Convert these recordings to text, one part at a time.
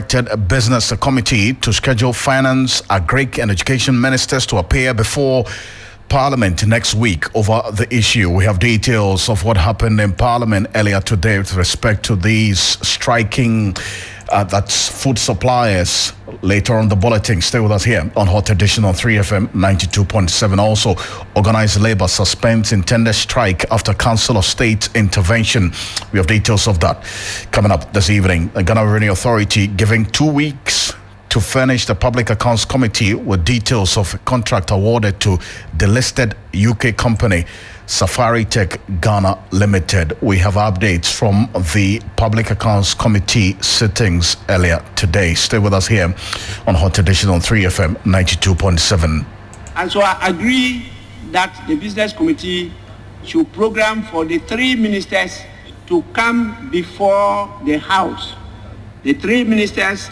directed a business committee to schedule finance, agric and education ministers to appear before Parliament next week over the issue. We have details of what happened in Parliament earlier today with respect to these striking that's food suppliers. Later on the bulletin, stay with us here on Hot Edition on 3FM 92.7. Also, organized labor suspends intended strike after Council of State intervention. We have details of that coming up this evening. The Ghana Revenue Authority giving 2 weeks to furnish the Public Accounts Committee with details of a contract awarded to the listed UK company Safari Tech Ghana Limited. We have updates from the Public Accounts Committee sittings earlier today. Stay with us here on Hot Edition on 3FM 92.7. And so I agree that the Business Committee should program for the 3 ministers to come before the House. The 3 ministers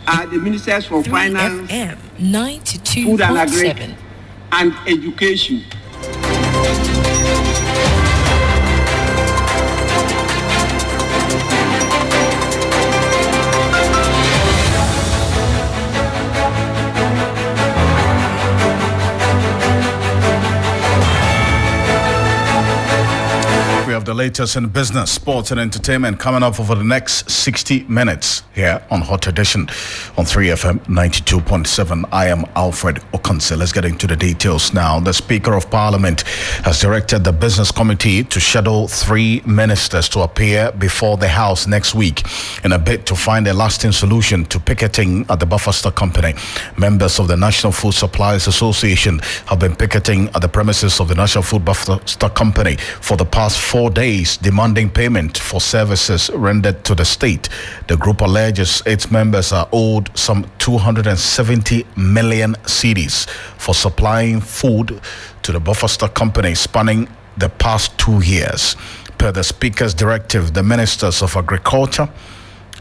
are the ministers for finance, food and agri, and education. We have the latest in business, sports and entertainment coming up over the next 60 minutes here on Hot Edition on 3FM 92.7. I am Alfred Ocansey. Let's get into the details now. The Speaker of Parliament has directed the Business Committee to schedule 3 ministers to appear before the House next week in a bid to find a lasting solution to picketing at the Buffer Stock Company. Members of the National Food Suppliers Association have been picketing at the premises of the National Food Buffer Stock Company for the past 4 days, demanding payment for services rendered to the state. The group alleges its members are owed some 270 million cedis for supplying food to the Buffer Stock Company spanning the past 2 years. Per the Speaker's directive, the Ministers of Agriculture,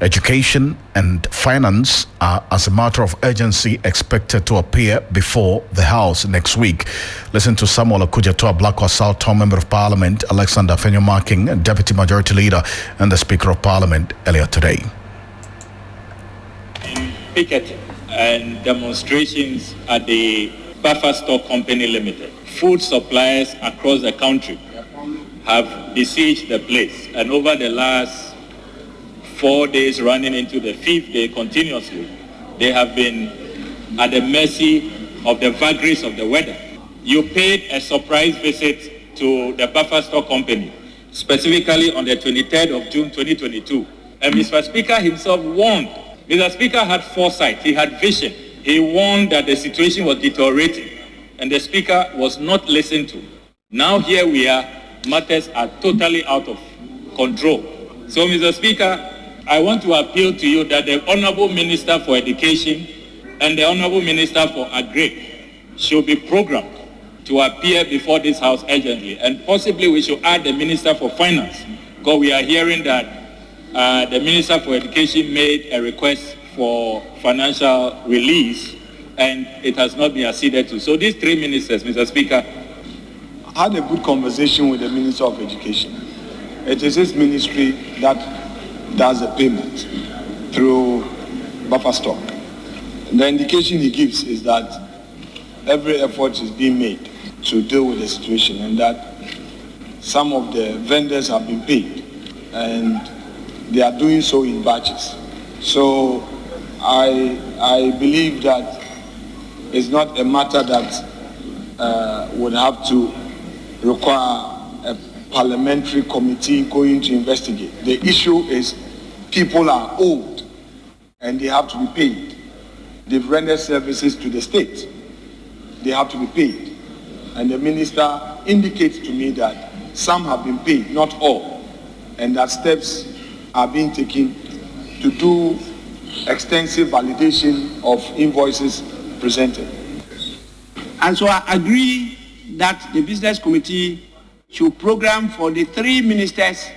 Education and Finance are, as a matter of urgency, expected to appear before the House next week. Listen to Samuel Okujeto, Blackwell South Town Member of Parliament, Alexander Fenyo-Marking, Deputy Majority Leader, and the Speaker of Parliament earlier today. In picketing and demonstrations at the Buffer Stock Company Limited, food suppliers across the country have besieged the place, and over the last 4 days running into the 5th day continuously, they have been at the mercy of the vagaries of the weather. You paid a surprise visit to the Buffer Stock Company, specifically on the 23rd of June 2022. And Mr. Speaker himself warned. Mr. Speaker had foresight, he had vision. He warned that the situation was deteriorating, and the Speaker was not listened to. Now here we are, matters are totally out of control. So, Mr. Speaker, I want to appeal to you that the Honourable Minister for Education and the Honourable Minister for Agri should be programmed to appear before this House urgently, and possibly we should add the Minister for Finance, because we are hearing that the Minister for Education made a request for financial release and it has not been acceded to. So these 3 ministers, Mr. Speaker. I had a good conversation with the Minister of Education. It is his ministry that does the payment through Buffer Stock. The indication he gives is that every effort is being made to deal with the situation, and that some of the vendors have been paid and they are doing so in batches. So I believe that it's not a matter that would have to require a parliamentary committee going to investigate. The issue is people are owed and they have to be paid. They've rendered services to the state. They have to be paid. And the minister indicates to me that some have been paid, not all, and that steps are being taken to do extensive validation of invoices presented. And so I agree that the Business Committee should program for the 3 ministers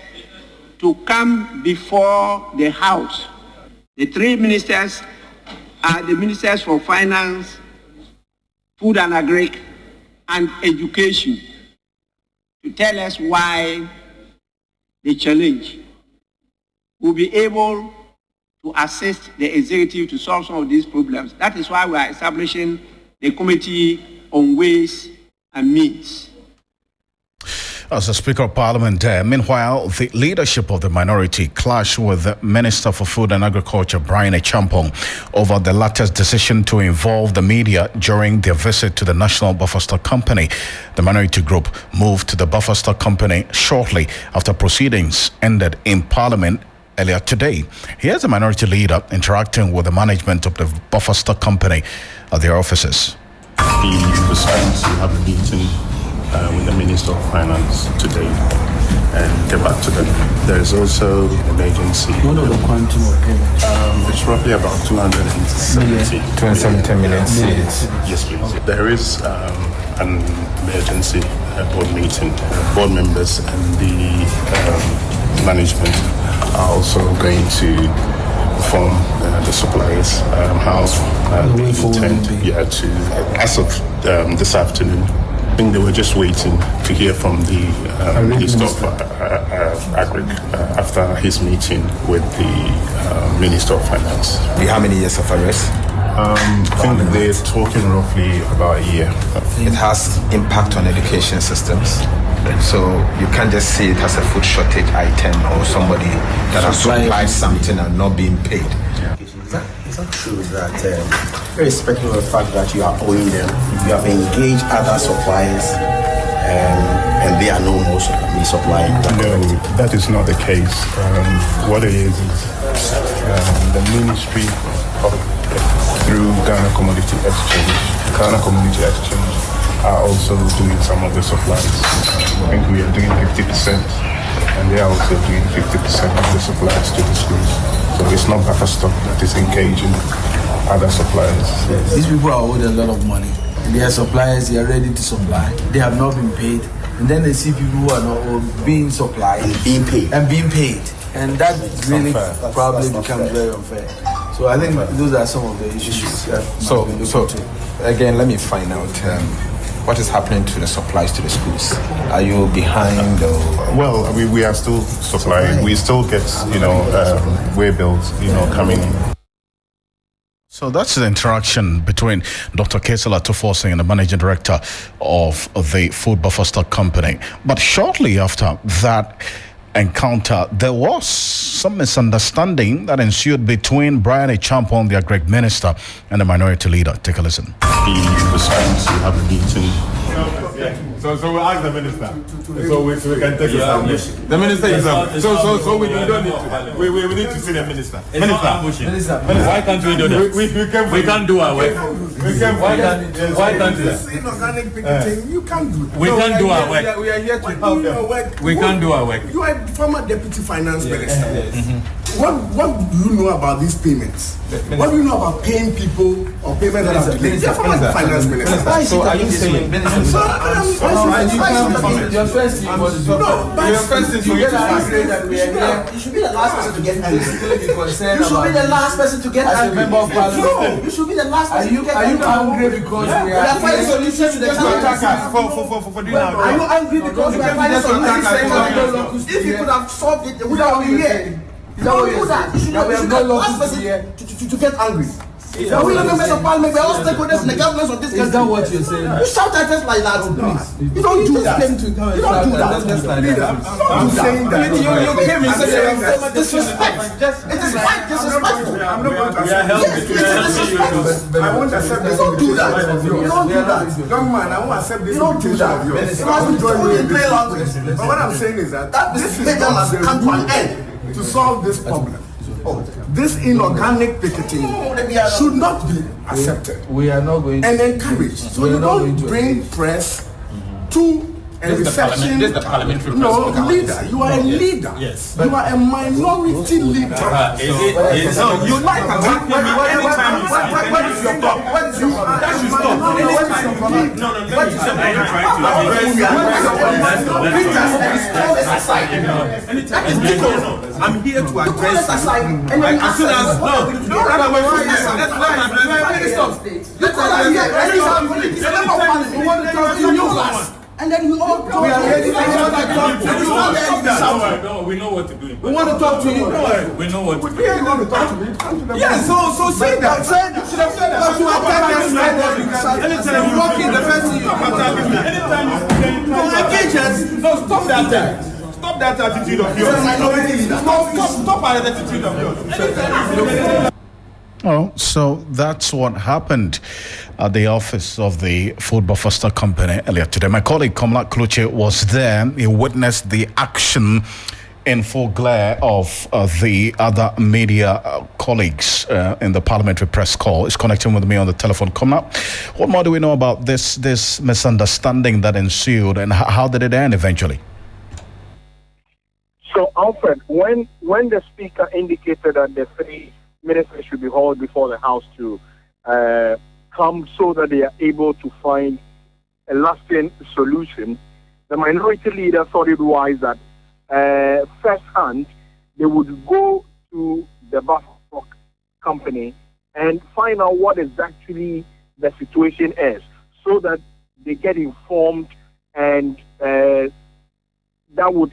to come before the House. The 3 ministers are the Ministers for Finance, Food and Agri, and Education, to tell us why the challenge. We'll be able to assist the executive to solve some of these problems. That is why we are establishing the Committee on Ways and Means. As the Speaker of Parliament, meanwhile, the leadership of the minority clashed with the Minister for Food and Agriculture, Brian Achampong, over the latter's decision to involve the media during their visit to the National Buffer Stock Company. The minority group moved to the Buffer Stock Company shortly after proceedings ended in Parliament earlier today. Here's the minority leader interacting with the management of the Buffer Stock Company at their offices. He was going to have a meeting with the Minister of Finance today and get back to them. There is also an emergency. What are the quantum of payment? It's roughly about 270 million cedis. Yes, please. There is an emergency board meeting. Board members and the management are also going to inform the suppliers how they intend to, as of this afternoon. I think they were just waiting to hear from the Minister of Agric after his meeting with the Minister of Finance. How many years of arrest? I think they're talking roughly about a year. It has impact on education systems. So you can't just see it as a food shortage item or somebody that has supplied something and not being paid. Is that true that, irrespective of the fact that you are owing them, you have engaged other suppliers and they are no more supplying? No, that is not the case. What it is the Ministry through Ghana Community Exchange are also doing some of the supplies. I think we are doing 50%. And they are also doing 50% of the supplies to the schools. So it's not Buffer Stock that is engaging other suppliers. These people are owed a lot of money. They are suppliers, they are ready to supply. They have not been paid. And then they see people who are not being supplied. And being paid. And that really probably becomes very unfair. So I think those are some of the issues. So again, let me find out. What is happening to the supplies to the schools? Are you behind? Well, we are still supplying. We still get, way bills, coming in. So that's the interaction between Dr. Kesela Tufosi and the managing director of the Food Buffer Stock Company. But shortly after that encounter, there was some misunderstanding that ensued between Brian Achampong, the Agric Minister, and the minority leader. Take a listen. He was going to have a meeting. So we'll ask the minister. So we can take it. The minister is up. So we don't need to. We need to see the minister. Minister. Why can't we do that? We can't do our work. Why can't we? This inorganic picketing, you can't do that. We can't do our work. We are here to help them. We can't do our work. You are former deputy finance minister. What do you know about these payments? What do you know about paying people or payments that are delayed? You're former finance minister. So are you saying? Your first thing was You should be the last person to get angry. You should be the last person to get angry. Member of Parliament. No, you should be the last person to get angry. Are you angry because we are finding solutions to the challenges? For doing our Are you angry because we are finding solutions? If you could have solved it, we would have been here. Don't do that. You should not be the last person to get angry. Are we not members of Parliament? We are all stakeholders in the governance of this country. Is that what you're saying? You shout at us like that, please. You don't do that. You don't do that. I'm saying that. You came and said disrespect. It is quite disrespectful. I'm not going to accept It is disrespectful. I won't accept this. You don't do that. You don't do that. Young man, I won't accept this. You don't do that. You must be told in plain language. But what I'm saying is that This matter must come to an end. to solve this problem. This inorganic picketing should not be accepted We are not going to. and encouraged. So you don't bring press to a reception. This is the parliamentary No, press. leader. You are a leader. Yes. You are a minority leader. So You like a anytime you say what is your problem? What is your problem? that should stop. What is your problem? No, let me say I'm trying to I'm here to address As soon as no, rather wait for this. And then we all No, we know what to do. We want to talk talk to you. We know what. Yeah, you want to talk to me? Yeah, so say that. You should have said that. But you attack us like that. Anytime you walk in the first thing you Anytime you engage us. No, stop that. Stop that attitude of yours. Stop that attitude of yours. Oh, so that's what happened at the office of the Food Buffer Stock Company earlier today. My colleague Komla Kluche was there. He witnessed the action in full glare of the other media colleagues in the parliamentary press call. He's connecting with me on the telephone. Komla, what more do we know about this misunderstanding that ensued, and how did it end eventually? So, Alfred, when the speaker indicated that the three ministers should be hauled before the House to come so that they are able to find a lasting solution, the minority leader thought it wise that first hand they would go to the buffer stock company and find out what exactly the situation is, so that they get informed, and that would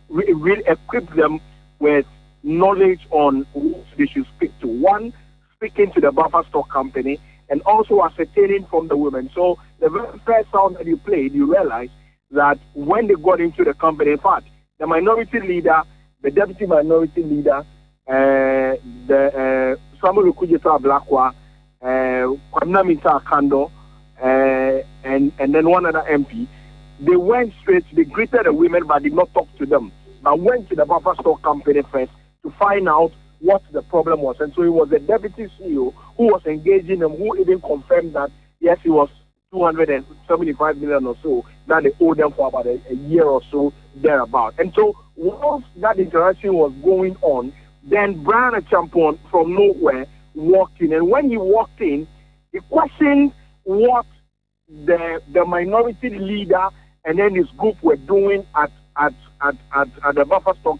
really equip them with knowledge on who they should speak to. One, speaking to the buffer stock company, and also ascertaining from the women. So the very first sound that you played, you realize that when they got into the company, in fact, the minority leader, the deputy minority leader, the Samuel Kujita Blakwa, Kwamnamita Kando, and then one other MP, they went straight, they greeted the women but did not talk to them, but went to the buffer stock company first to find out what the problem was. And so it was the deputy CEO who was engaging them, who even confirmed that, yes, it was 275 million or so that they owed them for about a year or so thereabout. And so once that interaction was going on, then Brian Achampon from nowhere walked in. And when he walked in, he questioned what the minority leader and then his group were doing at the buffer stock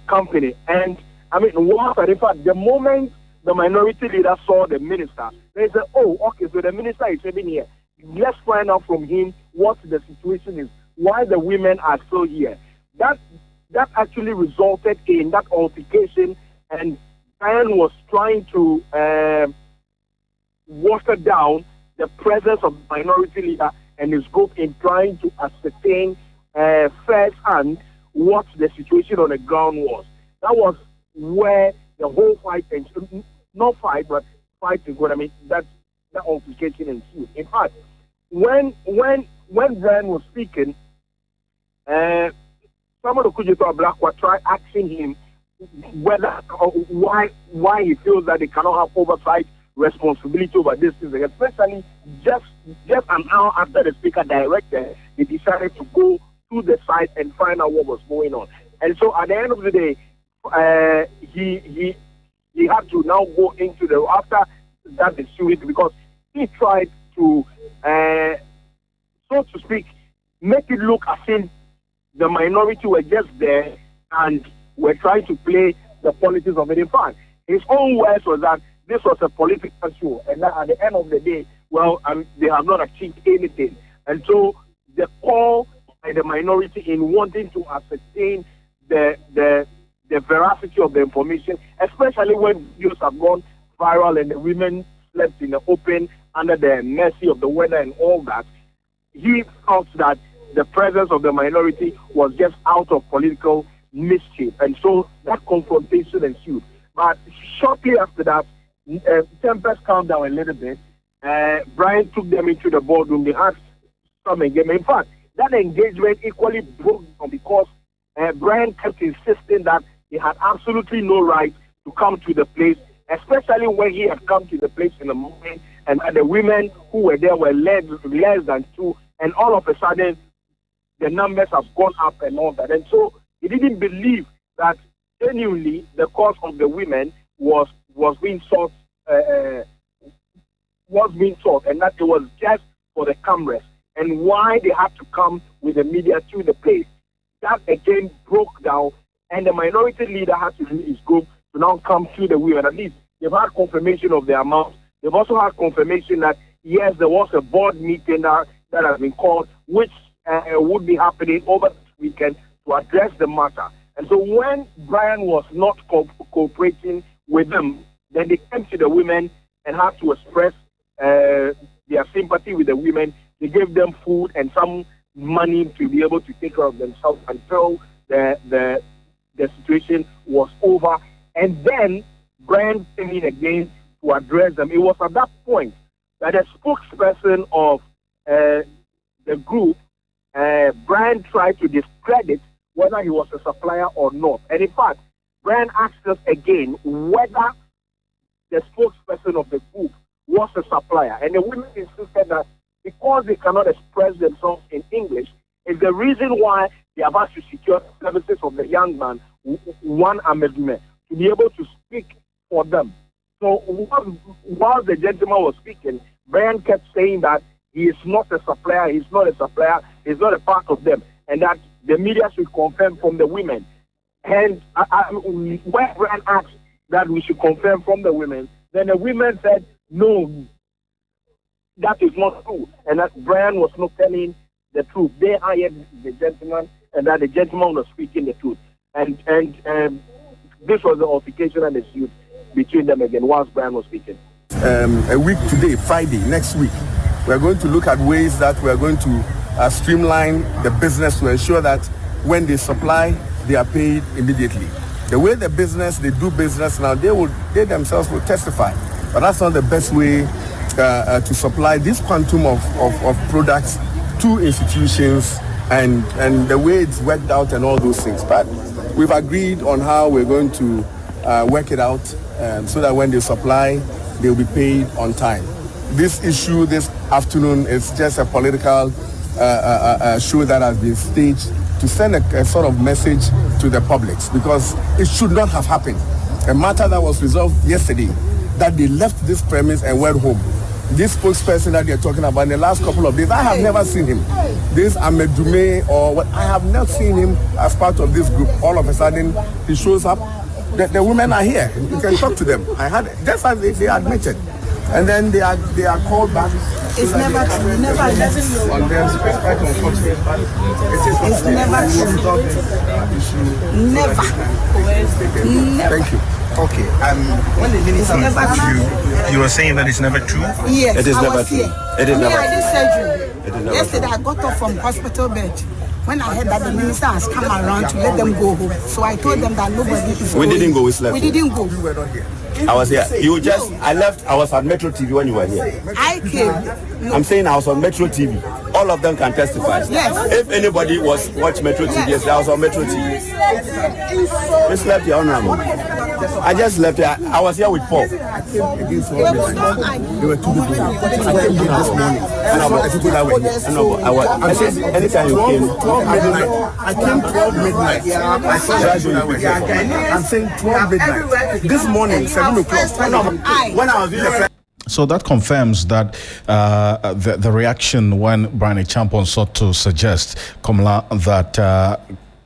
company. And I mean, what in fact, the moment the minority leader saw the minister, they said, oh, okay, so the minister is even here. Let's find out from him what the situation is, why the women are still here. That actually resulted in that altercation, and Brian was trying to water down the presence of the minority leader and his group in trying to ascertain firsthand what the situation on the ground was. That was where the whole fight, not fight, but fighting, I mean, that altercation ensued. In fact, when Brian was speaking, someone who could just Blackwa tried asking him whether why he feels that they cannot have oversight responsibility over this thing, especially just an hour after the speaker directed, they decided to go to the site and find out what was going on. And so at the end of the day, he had to now go into the after that issue because he tried to so to speak make it look as if the minority were just there and were trying to play the politics of it. In fact, his own words was that this was a political show, and that at the end of the day, well, they have not achieved anything. And so the call by the minority in wanting to ascertain the veracity of the information, especially when videos have gone viral and the women slept in the open under the mercy of the weather and all that, he felt that the presence of the minority was just out of political mischief. And so that confrontation ensued. But shortly after that, tempers calmed down a little bit. Brian took them into the boardroom. They had some engagement. In fact, that engagement equally broke down because Brian kept insisting that he had absolutely no right to come to the place, especially when he had come to the place in the morning and the women who were there were less than two, and all of a sudden the numbers have gone up and all that. And so he didn't believe that genuinely the cause of the women was being sought, and that it was just for the cameras, and why they had to come with the media to the place. That again broke down, and the minority leader had to leave his group to now come to the women. At least they've had confirmation of the amount. They've also had confirmation that yes, there was a board meeting that has been called, which would be happening over this weekend to address the matter. And so when Brian was not cooperating with them, then they came to the women and had to express their sympathy with the women. They gave them food and some money to be able to take care of themselves until the situation was over. And then Brian came in again to address them. It was at that point that a spokesperson of the group, Brian, tried to discredit whether he was a supplier or not. And in fact, Brian asked us again whether the spokesperson of the group was a supplier. And the women insisted that because they cannot express themselves in English, is the reason why they have asked to secure services of the young man, one amendment, to be able to speak for them. So while the gentleman was speaking, Brian kept saying that he is not a supplier, he's not a part of them, and that the media should confirm from the women. And when Brian asked that we should confirm from the women, then the women said, no, that is not true, and that Brian was not telling the truth. They hired the gentleman, and that the gentleman was speaking the truth. And this was the altercation and dispute between them again whilst Brian was speaking. A week today, Friday, next week, we're going to look at ways that we're going to streamline the business to ensure that when they supply, they are paid immediately. The way they do business now, they themselves will testify. But that's not the best way to supply this quantum of products to institutions and the way it's worked out and all those things. But we've agreed on how we're going to work it out so that when they supply, they'll be paid on time. This issue this afternoon is just a political show that has been staged to send a sort of message to the public, because it should not have happened. A matter that was resolved yesterday, that they left this premise and went home. This spokesperson that they're talking about in the last couple of days, I have never seen him. This Ahmed Dume or what, I have not seen him as part of this group. All of a sudden, he shows up. The women are here. You can talk to them. I had just as they admitted. And then they are called back. It's never true. Never. On them, it's quite unfortunate. It's never true. Never. Thank you. Okay. When the minister you were saying that it's never true? Yes, it is I never was true. Here. It is never I did surgery. It is never Yesterday true. I got off from hospital bed. When I heard that the minister has come around to let them go home, so I told them that nobody is We going. didn't go, we slept. We didn't go. We were not here. I was here. I left. I was on Metro TV when you were here. I came. No. I'm saying I was on Metro TV. All of them can testify. Yes. If anybody watched Metro TV, yes, I was on Metro TV. We slept here, honorable. I just left here. I was here with Paul. I came against one midnight. There were two people. I came here this morning. And I was people that were here. I said, anytime you came. 12 midnight. I came 12 midnight. I saw that people that were here. I'm saying 12 midnight. This morning, 7 o'clock. When I was doing the So that confirms that the reaction when Brian Champon sought to suggest, Komla, that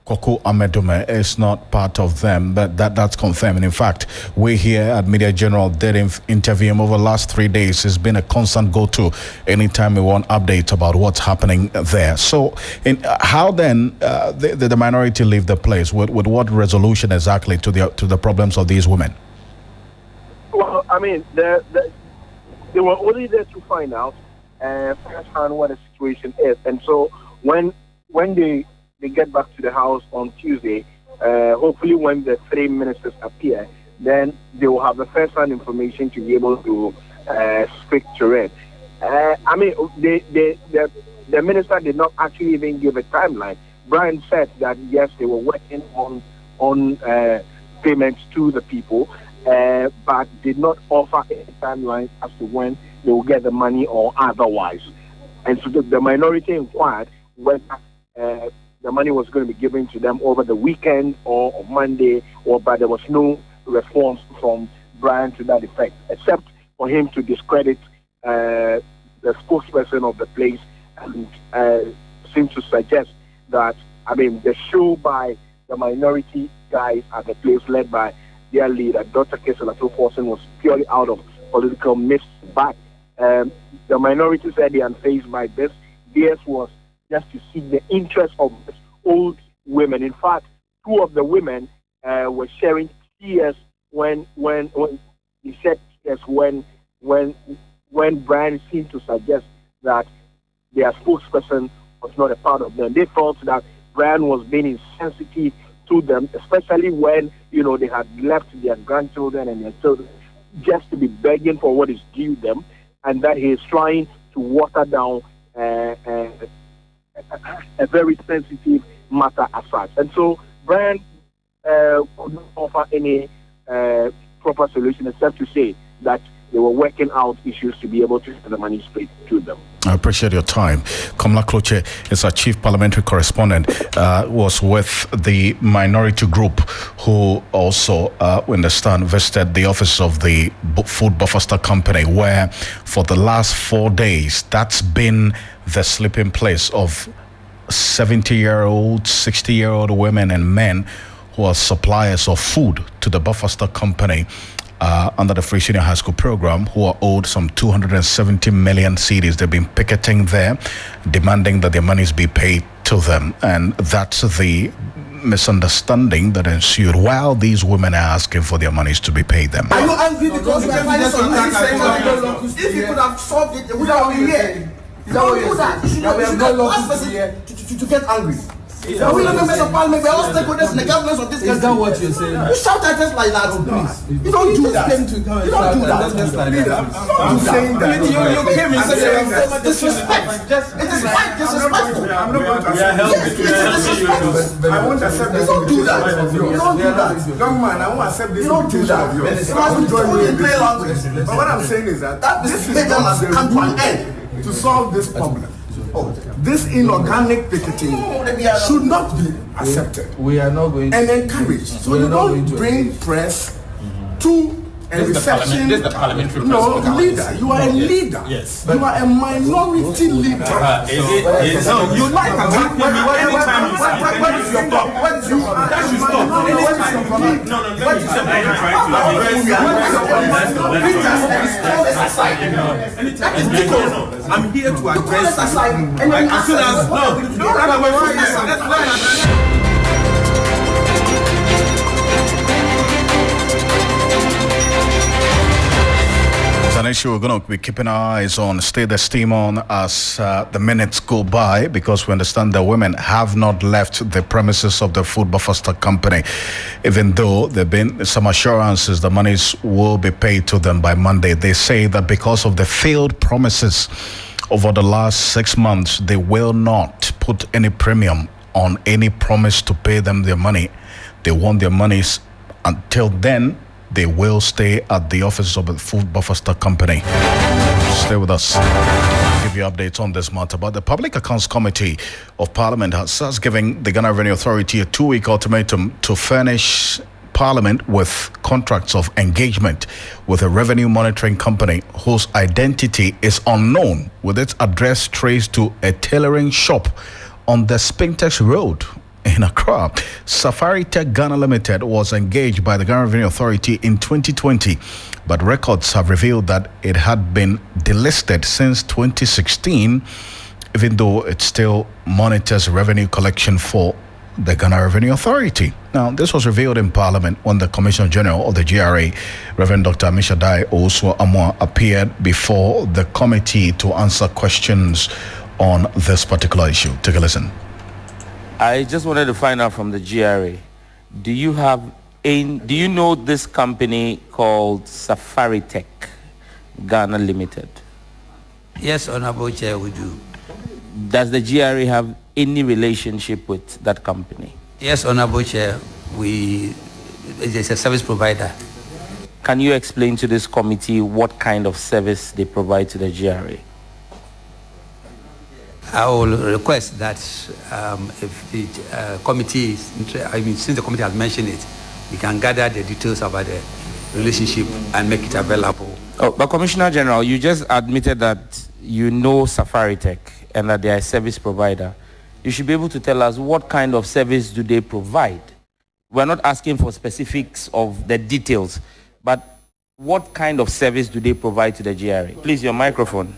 Koko Amedume is not part of them, but that's confirmed. And in fact, we here at Media General did interview him over the last 3 days. It's been a constant go-to anytime we want updates about what's happening there. So how then the minority leave the place? With what resolution exactly to the problems of these women? Well, I mean, they were only there to find out firsthand what the situation is. And so when they get back to the house on Tuesday, hopefully when the 3 ministers appear, then they will have the first-hand information to be able to speak to it. I mean, the minister did not actually even give a timeline. Brian said that, yes, they were working on payments to the people, but did not offer any timeline as to when they will get the money or otherwise. And so the minority inquired whether the money was going to be given to them over the weekend or on Monday, but there was no response from Brian to that effect, except for him to discredit the spokesperson of the place and seem to suggest that, I mean, the show by the minority guys at the place led by their leader, Dr. Kesela Forsen, was purely out of political myths. But the minority said they are unfazed by this. Theirs was just to seek the interest of old women. In fact, two of the women were sharing tears when he said tears when Brian seemed to suggest that their spokesperson was not a part of them. They felt that Brian was being insensitive to them, especially when, they had left their grandchildren and their children just to be begging for what is due them, and that he is trying to water down a very sensitive matter as such. And so Brian could not offer any proper solution except to say that they were working out issues to be able to get the money straight to them. I appreciate your time. Kamla Kloche is our chief parliamentary correspondent, was with the minority group who also, we understand, visited the office of the food buffer stock company, where for the last 4 days, that's been the sleeping place of 70-year-old, 60-year-old women and men who are suppliers of food to the buffer stock company under the Free Senior High School program, who are owed some 270 million cedis. They've been picketing there, demanding that their monies be paid to them. And that's the misunderstanding that ensued while these women are asking for their monies to be paid them. Are you angry because we are finding some money? If you could have solved it, we don't be here. You don't do that. You should not to get angry. We don't members of parliament, we all stakeholders in the governance of this country. Is that what you're saying? You shout at us like that. Please. You don't do that. You don't do that. I'm saying that. You came and said disrespect. It is quite disrespectful. I'm not going to accept this. I won't accept this. You don't do that. You don't do that. Young man, I won't accept this. You don't do that. I won't join you in this. But what I'm saying is that this is not the route to solve this problem. This inorganic picketing should not be accepted. We are not going to and encouraged. So you don't bring press to a reception. This is the parliamentary No, press. leader. You are a leader. Yes. You are a minority leader. You like attacking me anytime you say. What is your problem? What is your problem? That should stop. What is your problem? No, let me say what you're trying to do. I'm here to address you. As soon as no run away from this. That's why An issue we're going to be keeping our eyes on, stay the steam on as the minutes go by, because we understand that women have not left the premises of the food buffer stock company, even though there have been some assurances the monies will be paid to them by Monday. They say that because of the failed promises over the last 6 months, they will not put any premium on any promise to pay them their money. They want their monies. Until then, they will stay at the office of the food buffer stock company. Stay with us. I'll give you updates on this matter. But the Public Accounts Committee of Parliament has given the Ghana Revenue Authority a 2-week ultimatum to furnish Parliament with contracts of engagement with a revenue monitoring company whose identity is unknown, with its address traced to a tailoring shop on the Spintex Road in Accra. Safari Tech Ghana Limited was engaged by the Ghana Revenue Authority in 2020, but records have revealed that it had been delisted since 2016, even though it still monitors revenue collection for the Ghana Revenue Authority. Now, this was revealed in Parliament when the Commissioner General of the GRA, Reverend Dr. Amishadai Osu Amwa, appeared before the committee to answer questions on this particular issue. Take a listen. I just wanted to find out from the GRA, do you know this company called Safari Tech Ghana Limited? Yes, Honorable Chair, we do. Does the GRA have any relationship with that company? Yes, Honorable Chair, it's a service provider. Can you explain to this committee what kind of service they provide to the GRA? I will request that if the committee, since the committee has mentioned it, we can gather the details about the relationship and make it available. Oh, but Commissioner General, you just admitted that you know Safari Tech and that they are a service provider. You should be able to tell us what kind of service do they provide. We're not asking for specifics of the details, but what kind of service do they provide to the GRA? Please, your microphone.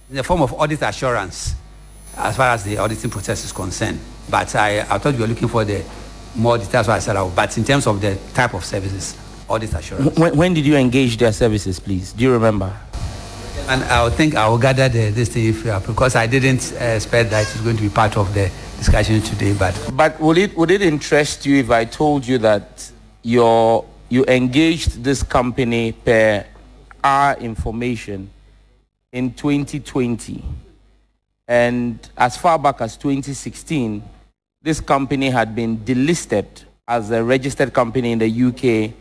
In the form of audit assurance, as far as the auditing process is concerned. But I thought you were looking for the more details. I said, but in terms of the type of services, audit assurance. When did you engage their services, please? Do you remember? And I think I will gather this thing because I didn't expect that it's going to be part of the discussion today. But would it interest you if I told you that you engaged this company per our information in 2020, and as far back as 2016, this company had been delisted as a registered company in the UK,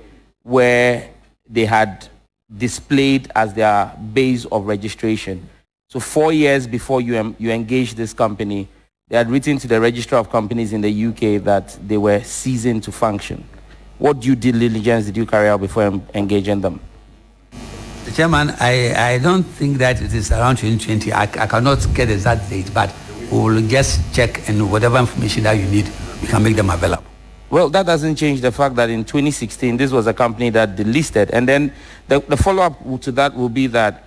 where they had displayed as their base of registration. So 4 years before you engaged this company, they had written to the Registrar of Companies in the UK that they were ceasing to function. What due diligence did you carry out before engaging them? Chairman, I don't think that it is around 2020. I cannot get the exact date, but we will just check, and whatever information that you need, we can make them available. Well, that doesn't change the fact that in 2016, this was a company that delisted. And then the follow-up to that will be that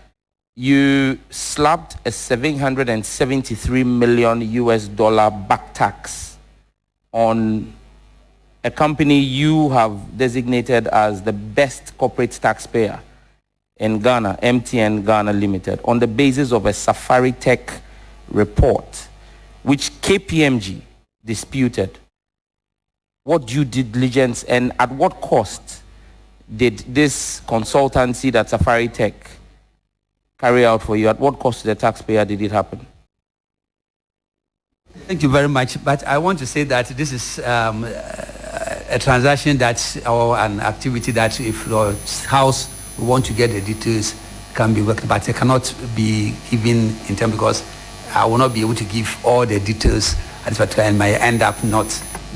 you slapped a $773 million back tax on a company you have designated as the best corporate taxpayer in Ghana, MTN Ghana Limited, on the basis of a Safari Tech report, which KPMG disputed. What due diligence and at what cost did this consultancy that Safari Tech carry out for you? At what cost to the taxpayer did it happen? Thank you very much. But I want to say that this is a transaction or an activity that if the House want to get the details can be worked, but it cannot be given in terms because I will not be able to give all the details at this particular time. I might end up not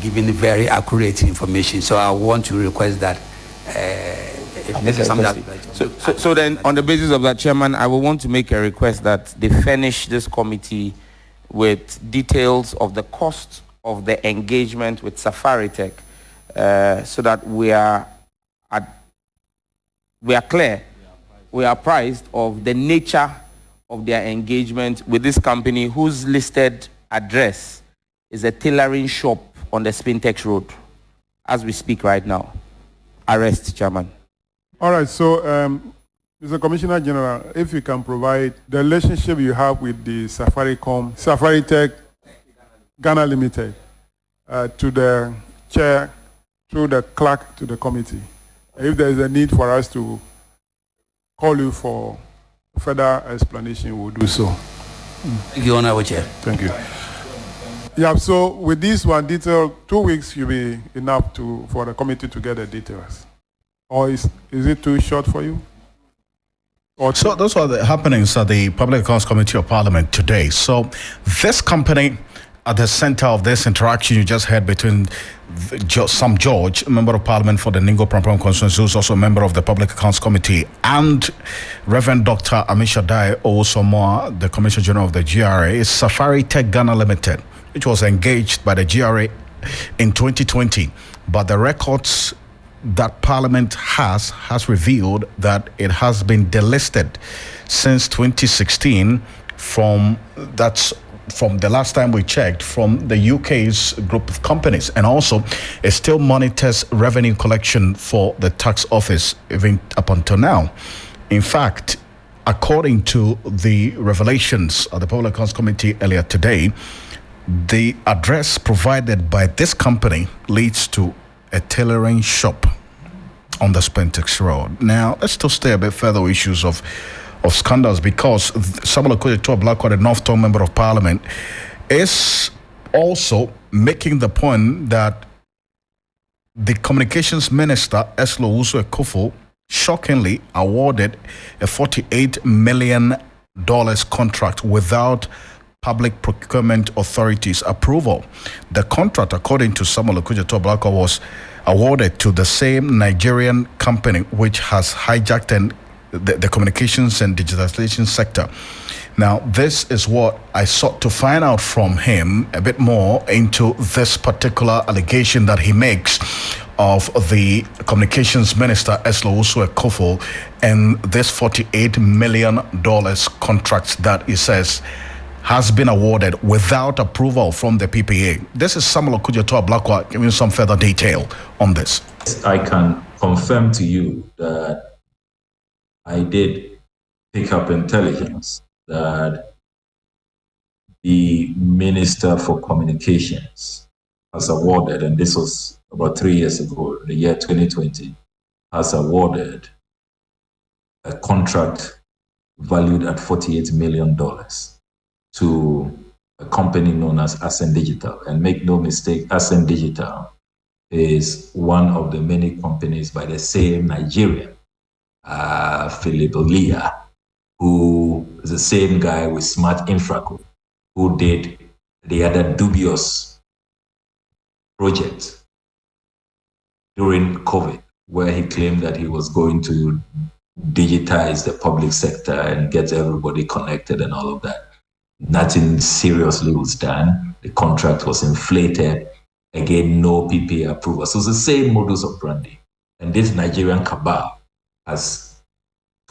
giving very accurate information. So I want to request that if this is something that... So then, on the basis of that, Chairman, I will want to make a request that they furnish this committee with details of the cost of the engagement with Safari Tech, so that we are clear, we are apprised of the nature of their engagement with this company whose listed address is a tailoring shop on the Spintex Road, as we speak right now. Arrest, Chairman. All right, so Mr. Commissioner General, if you can provide the relationship you have with the Safari Tech Ghana Limited to the chair through the clerk to the committee. If there is a need for us to call you for further explanation, we'll do so. Thank you, Honorable Chair. Thank you. Yeah, so with this one detail, 2 weeks will be enough for the committee to get the details. Or is it too short for you? So those are the happenings at the Public Accounts Committee of Parliament today. So this company, at the center of this interaction you just heard between Sam George, a member of Parliament for the Ningo Prampram constituency, who's also a member of the Public Accounts Committee, and Reverend Dr. Amisha Dai Owosomoa, the Commissioner General of the GRA, is Safari Tech Ghana Limited, which was engaged by the GRA in 2020. But the records that Parliament has revealed that it has been delisted since 2016 from the last time we checked, from the UK's group of companies, and also it still monitors revenue collection for the tax office even up until now. In fact, according to the revelations of the Public Accounts Committee earlier today, the address provided by this company leads to a tailoring shop on the Spintex Road. Now, let's still stay a bit further with issues of scandals, because Samuel Okudzeto Ablakwa, the North Town Member of Parliament, is also making the point that the Communications Minister, Eslo Owusu-Ekufo, shockingly awarded a $48 million contract without Public Procurement Authority's approval. The contract, according to Samuel Okudzeto Ablakwa, was awarded to the same Nigerian company which has hijacked the communications and digitalization sector. Now, this is what I sought to find out from him a bit more into this particular allegation that he makes of the Communications Minister, Eslo Owusu-Ekufo, and this $48 million contract that he says has been awarded without approval from the PPA. This is Samuel Okudzeto-Ablakwa giving some further detail on this. I can confirm to you that I did pick up intelligence that the Minister for Communications has awarded, and this was about 3 years ago, the year 2020, has awarded a contract valued at $48 million to a company known as Ascend Digital. And make no mistake, Ascend Digital is one of the many companies by the same Nigerian, Philip Olia, who is the same guy with Smart Infracode, who did the other dubious project during COVID, where he claimed that he was going to digitize the public sector and get everybody connected and all of that. Nothing seriously was done. The contract was inflated. Again, no PPA approval. So it's the same modus operandi. And this Nigerian cabal has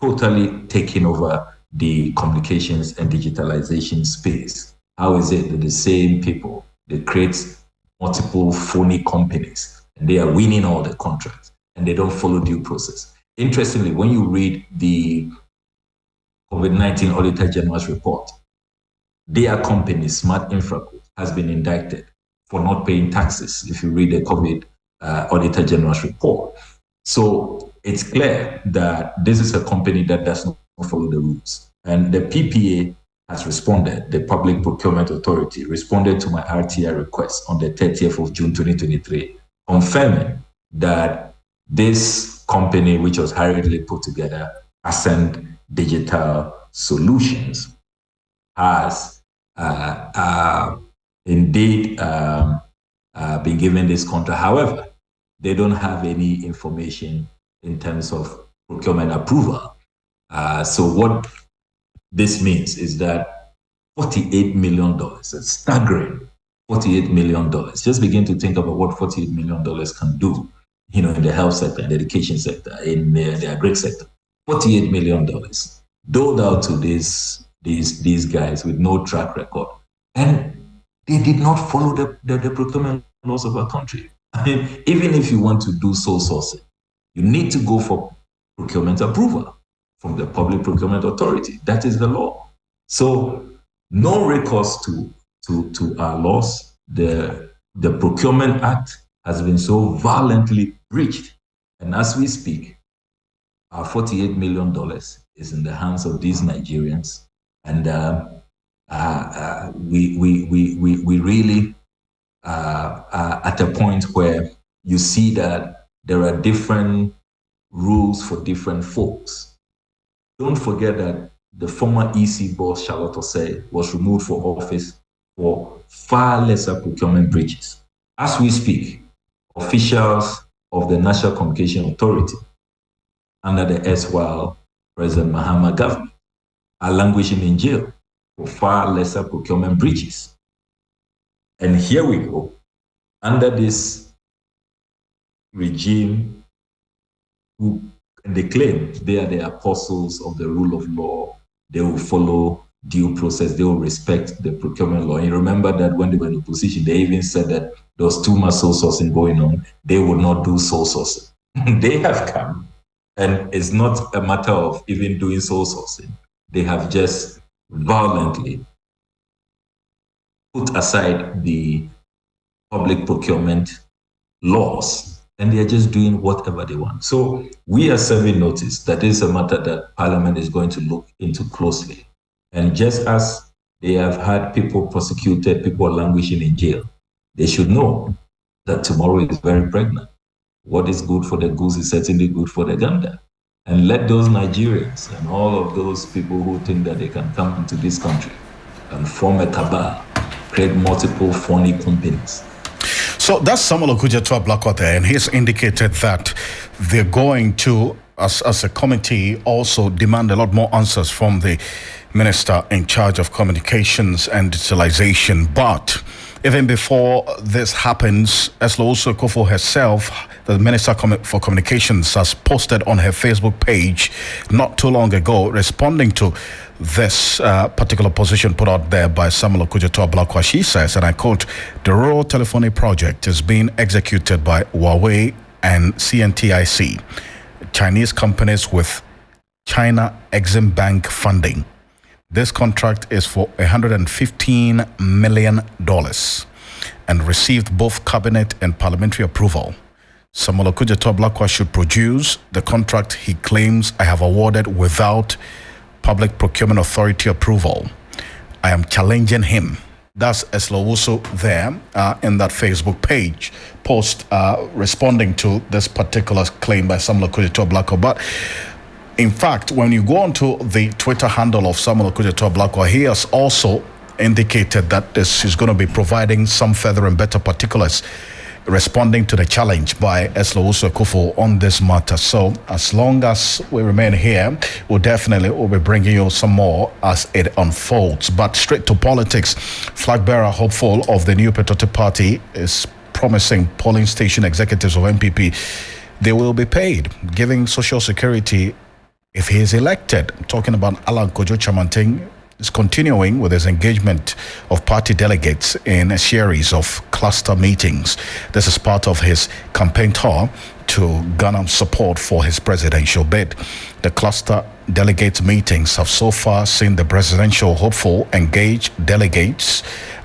totally taken over the communications and digitalization space. How is it that the same people, they create multiple phony companies and they are winning all the contracts and they don't follow due process? Interestingly, when you read the COVID-19 Auditor General's report, their company, Smart Infracode, has been indicted for not paying taxes, if you read the COVID Auditor General's report. So it's clear that this is a company that does not follow the rules. And the PPA has responded, the Public Procurement Authority responded to my RTI request on the 30th of June 2023, confirming that this company, which was hurriedly put together, Ascend Digital Solutions, has indeed been given this contract. However, they don't have any information in terms of procurement approval. So what this means is that $48 million, a staggering $48 million. Just begin to think about what $48 million can do, you know, in the health sector, in the education sector, in the agri sector. $48 million doled out to these guys with no track record. And they did not follow the procurement laws of our country. I mean, even if you want to do sole sourcing, you need to go for procurement approval from the Public Procurement Authority. That is the law. So no recourse to our laws. The Procurement Act has been so violently breached. And as we speak, our $48 million is in the hands of these Nigerians. And we really are at a point where you see that there are different rules for different folks. Don't forget that the former EC boss, Charlotte Osei, was removed from office for far lesser procurement breaches. As we speak, officials of the National Communication Authority under the erstwhile President Mahama government are languishing in jail for far lesser procurement breaches. And here we go, under this regime, who they claim they are the apostles of the rule of law, they will follow due process, they will respect the procurement law. And you remember that when they were in opposition, they even said that there was too much sole sourcing going on, they would not do sole sourcing. They have come, and it's not a matter of even doing sole sourcing. They have just violently put aside the public procurement laws, and they are just doing whatever they want. So we are serving notice that this is a matter that Parliament is going to look into closely. And just as they have had people prosecuted, people languishing in jail, they should know that tomorrow is very pregnant. What is good for the goose is certainly good for the gander. And let those Nigerians and all of those people who think that they can come into this country and form a cabal, create multiple phony companies. So that's Samuel Okudzeto-Ablakwa there, and he's indicated that they're going to, as a committee, also demand a lot more answers from the minister in charge of communications and digitalization. But even before this happens, Eslo Kofo herself the Minister for Communications has posted on her Facebook page not too long ago, responding to this particular position put out there by Samuel Okudzeto-Ablakwa. She says, and I quote, "The rural telephony project is being executed by Huawei and CNTIC, Chinese companies with China Exim Bank funding. This contract is for $115 million and received both cabinet and parliamentary approval. Samuel Okudzeto-Ablakwa should produce the contract he claims I have awarded without Public Procurement Authority approval. I am challenging him." That's Eslowuso there in that Facebook page post responding to this particular claim by Samuel Okudzeto-Ablakwa. But in fact, when you go onto the Twitter handle of Samuel Okudzeto-Ablakwa, he has also indicated that this is going to be providing some further and better particulars responding to the challenge by Eslowuso Ekufo on this matter. So as long as we remain here, we'll be bringing you some more as it unfolds. But straight to politics, flag bearer hopeful of the new Patriotic Party is promising polling station executives of NPP they will be paid, giving social security if he is elected. I'm talking about Alan Kojo Chamanteng is continuing with his engagement of party delegates in a series of cluster meetings. This is part of his campaign tour to garner support for his presidential bid. The cluster delegate meetings have so far seen the presidential hopeful engage delegates,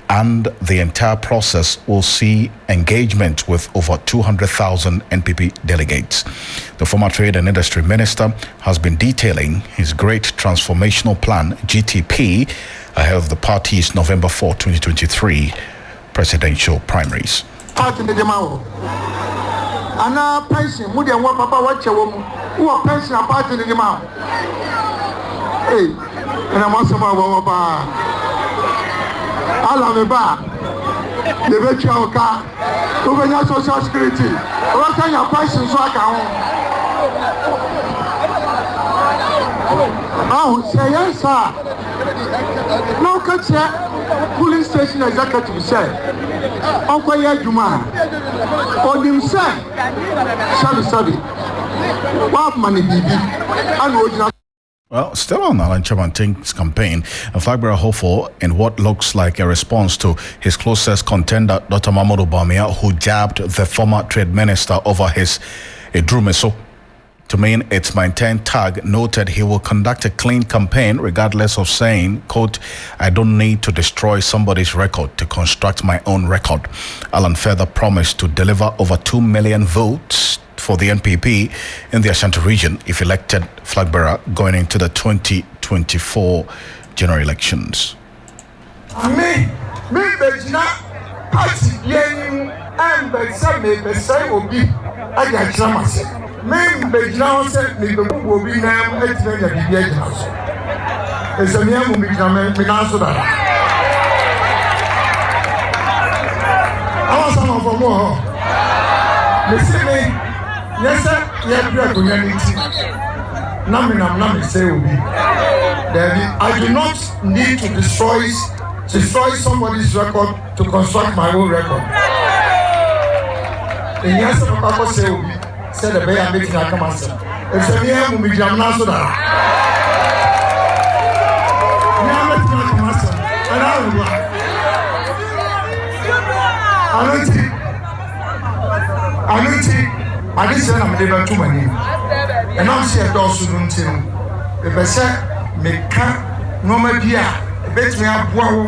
and the entire process will see engagement with over 200,000 NPP delegates. The former Trade and Industry Minister has been detailing his Great Transformational Plan, GTP, ahead of the party's November 4, 2023 presidential primaries. Ana pension, mudi and what papa watch a woman who are pension a party in the mouth. Hey, and I'm also about Allah me ba the virtual car over your social security. What kind of pension so I can say yes, sir. No catch police station executive said, Uncle Yajuma, or himself, sorry, what money did he? Well, still on Alan Chamanteng's campaign, a flag bearer hopeful in what looks like a response to his closest contender, Dr. Mahmoud Bawumia, who jabbed the former trade minister over his Edrumeso. To mean it's my intent tag, noted he will conduct a clean campaign regardless of saying, quote, "I don't need to destroy somebody's record to construct my own record." Alan further promised to deliver over 2 million votes for the NPP in the Ashanti region if elected flag bearer going into the 2024 general elections. Me, Bejina, party yen and Besame Obi, I got Chamas. Me, Bejina said, me, the book will be now 8 million years. It's a name will be Minasota. I want some of more. Yes, sir. Yes, we are going to say I do not need to destroy somebody's record to construct my own record. And yes, Papa said the way I'm making a command. It's a mere movie, I'm not so that. I didn't say I'm never too many. And I'm saying also don't tell. If I say me can't no media, bet me up wow,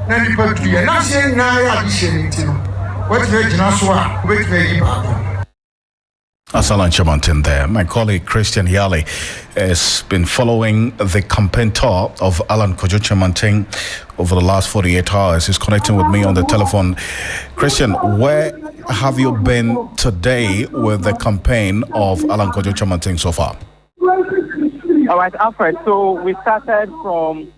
then you put to you. And I'm saying now I addition to what make Naswa, wait very bad. Alan Chamanteng there. My colleague Christian Yali has been following the campaign tour of Alan Kojo Chamanteng over the last 48 hours. He's connecting with me on the telephone. Christian, where have you been today with the campaign of Alan Kojo Chamanteng so far? All right, Alfred. So we started from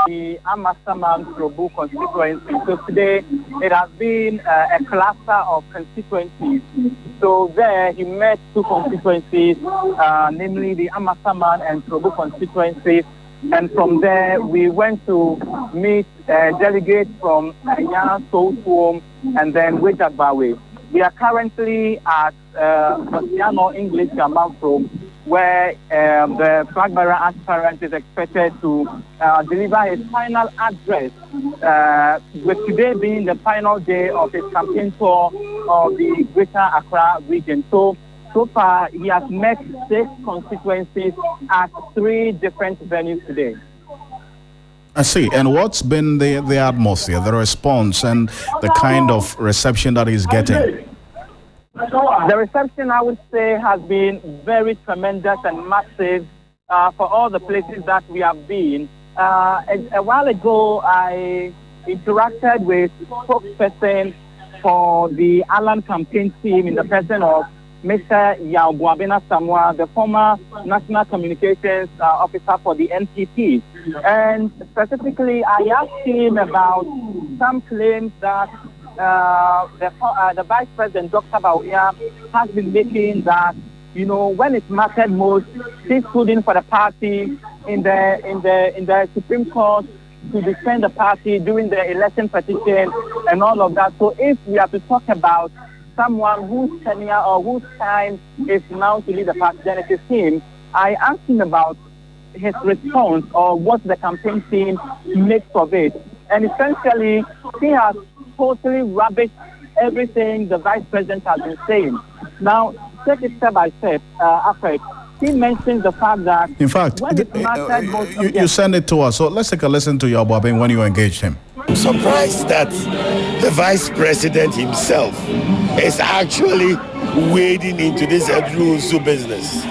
the Amasaman Krobu constituency. So today it has been a cluster of constituencies. So there he met two constituencies, namely the Amasaman and Krobu constituencies. And from there we went to meet delegates from Anya, Southwom, and then Wejagbawe. We are currently at Bastiano English Amafro, where the flag bearer aspirant is expected to deliver his final address, with today being the final day of his campaign tour of the Greater Accra region. So far, he has met 6 constituencies at 3 different venues today. I see. And what's been the atmosphere, the response, and the kind of reception that he's getting? The reception, I would say, has been very tremendous and massive for all the places that we have been. A while ago, I interacted with spokesperson for the Alan campaign team in the person of Mr. Yaobuabena Samoa, the former National Communications Officer for the NPP. And specifically, I asked him about some claims that the Vice President, Dr. Bawumia, has been making that, when it mattered most, he stood in for the party in the Supreme Court to defend the party during the election petition and all of that. So if we have to talk about someone whose tenure or whose time is now to lead the party, then it is him. I asked him about his response or what the campaign team makes of it. And essentially, he has totally rubbished everything the Vice President has been saying. Now, take it step by step, Alfred. He mentioned the fact that... In fact, you send it to us. So let's take a listen to Yaobuabena when you engaged him. I'm surprised that the Vice President himself is actually wading into this Edrusu business.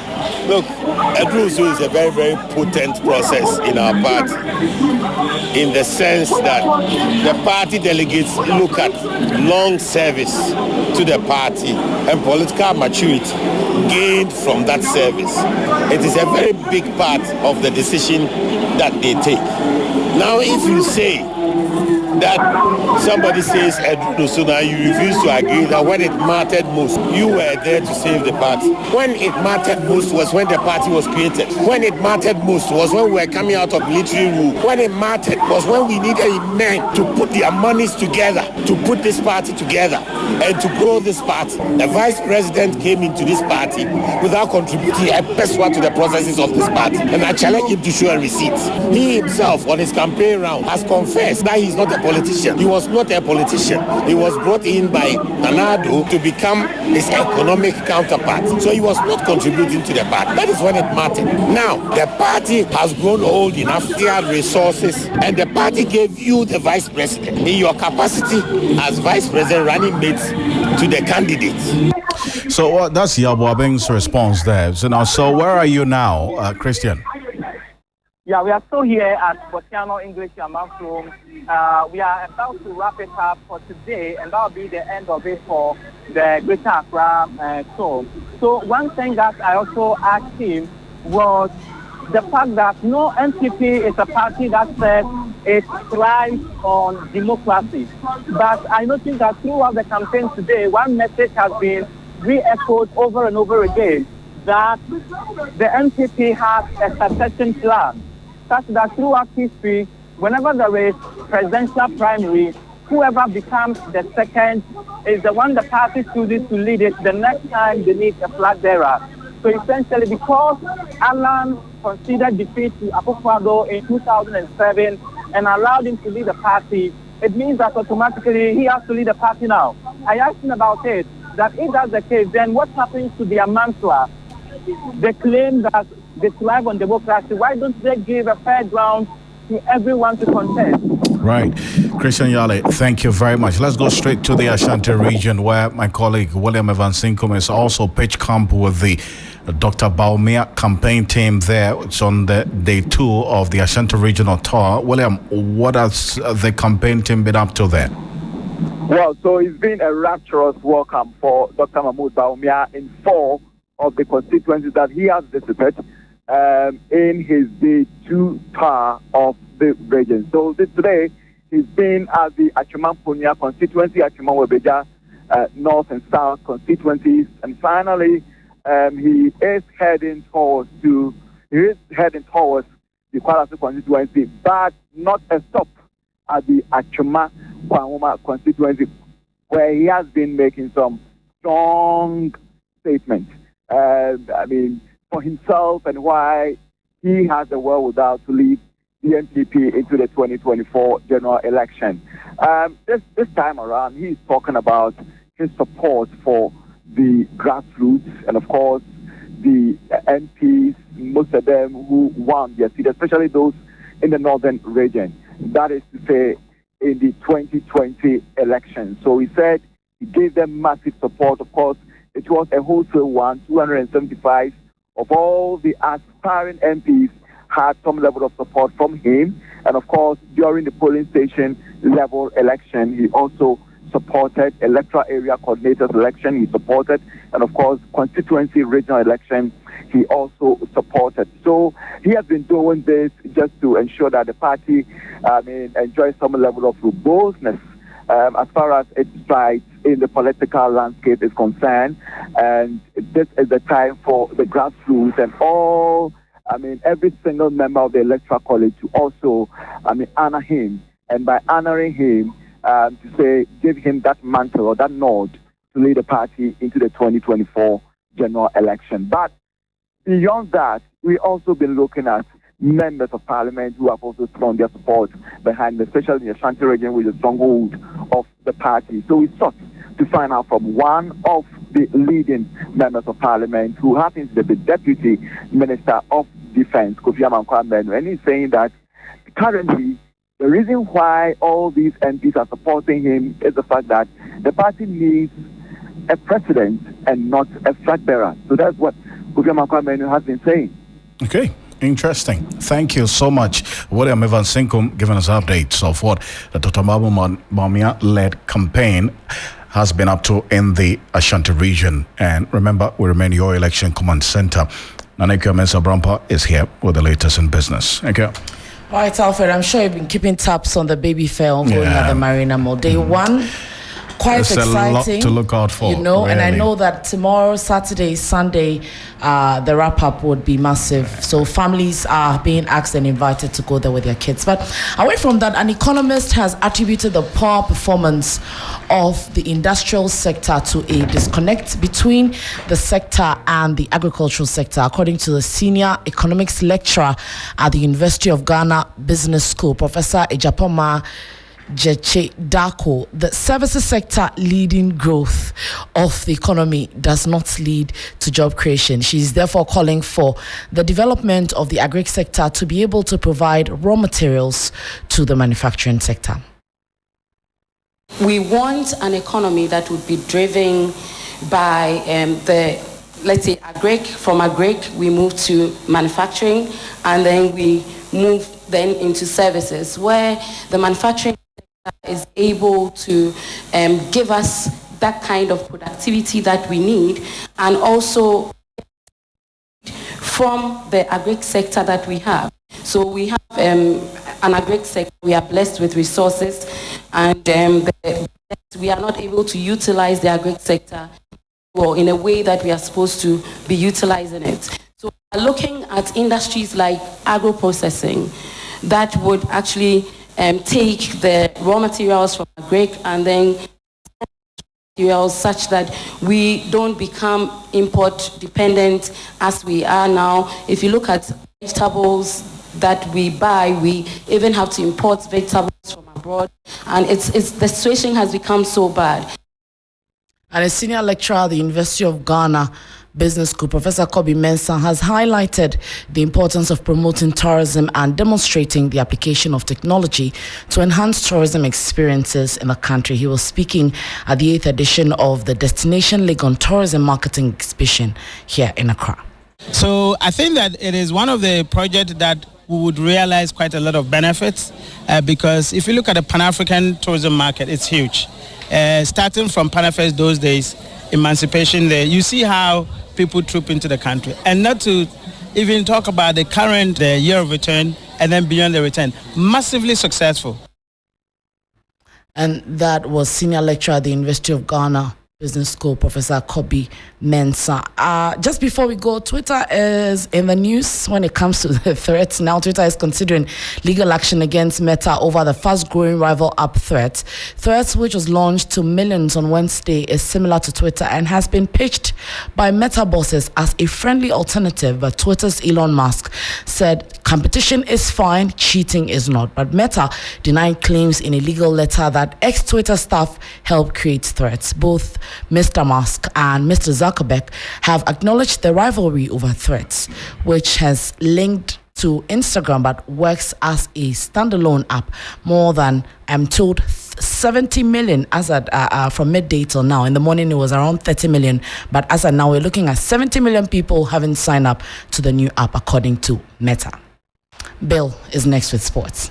Look, Edrusu is a very, very potent process in our party, in the sense that the party delegates look at long service to the party and political maturity gained from that service. It is a very big part of the decision that they take. Now, if you say that somebody says Edrusu, now you refuse to agree that when it mattered most, you were there to save the party. When it mattered most was when the party was created. When it mattered most was when we were coming out of military rule. When it mattered was when we needed men to put their monies together, to put this party together and to grow this party. The Vice President came into this party without contributing a peso to the processes of this party. And I challenge him to show a receipt. He himself, on his campaign round, has confessed that he's not a politician. He was not a politician. He was brought in by Nanado to become his economic counterpart. So he was not contributing to the party. That is when it mattered. Now, the party has grown old enough, they had resources, and the party gave you the Vice President in your capacity as Vice President running mates to the candidates. So that's Yaobuabena's response there. So where are you now, Christian? Yeah, we are still here at Bastiano English Amafro. We are about to wrap it up for today, and that will be the end of it for the Greater Accra tour. So one thing that I also asked him was the fact that no NPP is a party that says it thrives on democracy. But I noticed that throughout the campaign today, one message has been re-echoed over and over again, that the NPP has a succession plan, such that throughout history, whenever there is presidential primary, whoever becomes the second is the one the party chooses to lead it the next time they need a flag bearer. So essentially, because Alan considered defeat to Akufo-Addo in 2007 and allowed him to lead the party, it means that automatically he has to lead the party now. I asked him about it, that if that's the case, then what happens to their mantra? They claim that they thrive on democracy. Why don't they give a fair ground to everyone to contest? Right. Christian Yale, thank you very much. Let's go straight to the Ashanti region, where my colleague William Evans Sinkum is also pitch camp with the Dr. Bawumia campaign team there. It's on the day 2 of the Ashanti regional tour. William, what has the campaign team been up to there? Well, so it's been a rapturous welcome for Dr. Mahmoud Bawumia in 4 of the constituencies that he has visited in his day 2 tour of the region. So today, he's been at the Achimampunya constituency, Achimam-Webeja North and South constituencies, and finally, he is heading towards the Kwarasu constituency, but not a stop at the Achima-Kwangoma constituency, where he has been making some strong statement. I mean, for himself and why he has the wherewithal to lead the NPP into the 2024 general election. This time around, he's talking about his support for the grassroots and, of course, the MPs, most of them who won their seat, especially those in the northern region. That is to say, in the 2020 election. So he said he gave them massive support. Of course, it was a wholesale one. 275 of all the aspiring MPs had some level of support from him. And of course, during the polling station level election, he also supported electoral area coordinators election. He supported, and of course, constituency regional election. He also supported. So he has been doing this just to ensure that the party, enjoys some level of robustness as far as its strides in the political landscape is concerned. And this is the time for the grassroots and all, every single member of the electoral college to also, honor him. And by honoring him, to say, give him that mantle or that nod to lead the party into the 2024 general election. But beyond that, we've also been looking at members of parliament who have also thrown their support behind, especially in the Ashanti region, with the stronghold of the party. So we sought to find out from one of the leading members of parliament, who happens to be the Deputy Minister of Defense, Kofi Amankwa-Menu, and he's saying that currently the reason why all these MPs are supporting him is the fact that the party needs a president and not a flag bearer. So that's what Kofi Amankwa-Menu has been saying. Okay. Interesting. Thank you so much, William Evan Sinkum, giving us updates of what the Dr. Mabu Bawumia-led campaign has been up to in the Ashanti region. And remember, we remain your election command center. Naneka Mensah-Brampa is here with the latest in business. Thank you. Right, Alfred, I'm sure you've been keeping tabs on the baby fair ongoing at the Marina Mall. Day one, quite There's exciting. a lot to look out for, you know, really. and I know that tomorrow, Saturday, Sunday, the wrap-up would be massive. So families are being asked and invited to go there with their kids. But away from that, an economist has attributed the poor performance of the industrial sector to a disconnect between the sector and the agricultural sector, according to the senior economics lecturer at the University of Ghana Business School, Professor Ejapoma Jeche Dako. The services sector leading growth of the economy does not lead to job creation. She is therefore calling for the development of the agri sector to be able to provide raw materials to the manufacturing sector. We want an economy that would be driven by let's say, from agric, we move to manufacturing, and then we move then into services, where the manufacturing sector is able to give us that kind of productivity that we need, and also from the agric sector that we have. So we have an agric sector, we are blessed with resources, and we are not able to utilize the agric sector in a way that we are supposed to be utilizing it. So we are looking at industries like agro-processing that would actually take the raw materials from agric and then materials such that we don't become import dependent as we are now. If you look at vegetables that we buy, we even have to import vegetables from abroad, and the situation has become so bad. And a senior lecturer at the University of Ghana Business School, Professor Kobi Mensah, has highlighted the importance of promoting tourism and demonstrating the application of technology to enhance tourism experiences in the country. He was speaking at the 8th edition of the Destination League on Tourism Marketing Exhibition here in Accra. So I think that it is one of the projects that we would realize quite a lot of benefits because if you look at the Pan-African tourism market, it's huge. Starting from Panafest those days, emancipation there, you see how people troop into the country. And not to even talk about the current year of return and then beyond the return. Massively successful. And that was senior lecturer at the University of Ghana Business School, Professor Kobe Mensah. Just before we go, Twitter is in the news when it comes to the threats. Now, Twitter is considering legal action against Meta over the fast-growing rival app Threads. Threads, which was launched to millions on Wednesday, is similar to Twitter and has been pitched by Meta bosses as a friendly alternative. But Twitter's Elon Musk said competition is fine, cheating is not. But Meta denied claims in a legal letter that ex-Twitter staff helped create Threads. Both Mr. Musk and Mr. Zuckerberg have acknowledged the rivalry over Threads, which has linked to Instagram but works as a standalone app. More than, I'm told, 70 million as at from midday till now. In the morning it was around 30 million, but as at now we're looking at 70 million people having signed up to the new app, according to Meta. Bill is next with sports.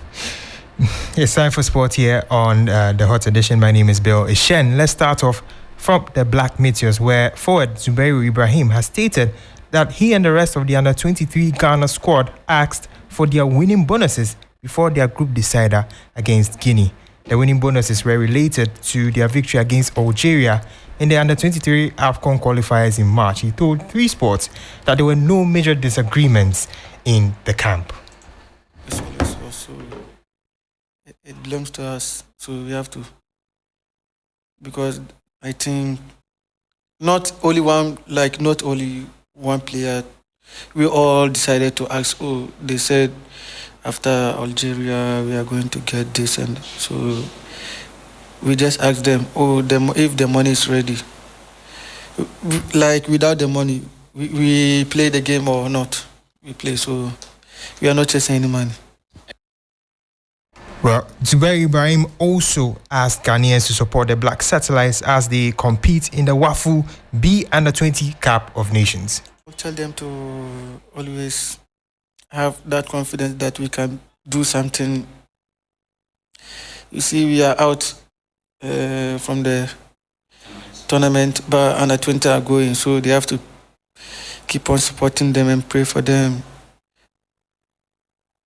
It's time for sport here on the Hot Edition. My name is Bill Ishen. Let's start off from the Black Meteors, where forward Zubairu Ibrahim has stated that he and the rest of the under-23 Ghana squad asked for their winning bonuses before their group decider against Guinea. The winning bonuses were related to their victory against Algeria in the under-23 AFCON qualifiers in March. He told 3 Sports that there were no major disagreements in the camp. It belongs to us, so we have to, because I think not only one player, we all decided to ask. They said after Algeria we are going to get this, and so we just asked them, if the money is ready. Like without the money, we play the game or not. We play, so we are not chasing any money. Well, Zubairu Ibrahim also asked Ghanaians to support the Black Satellites as they compete in the WAFU B Under-20 Cup of Nations. I'll tell them to always have that confidence that we can do something. You see, we are out from the tournament, but Under-20 are going, so they have to keep on supporting them and pray for them.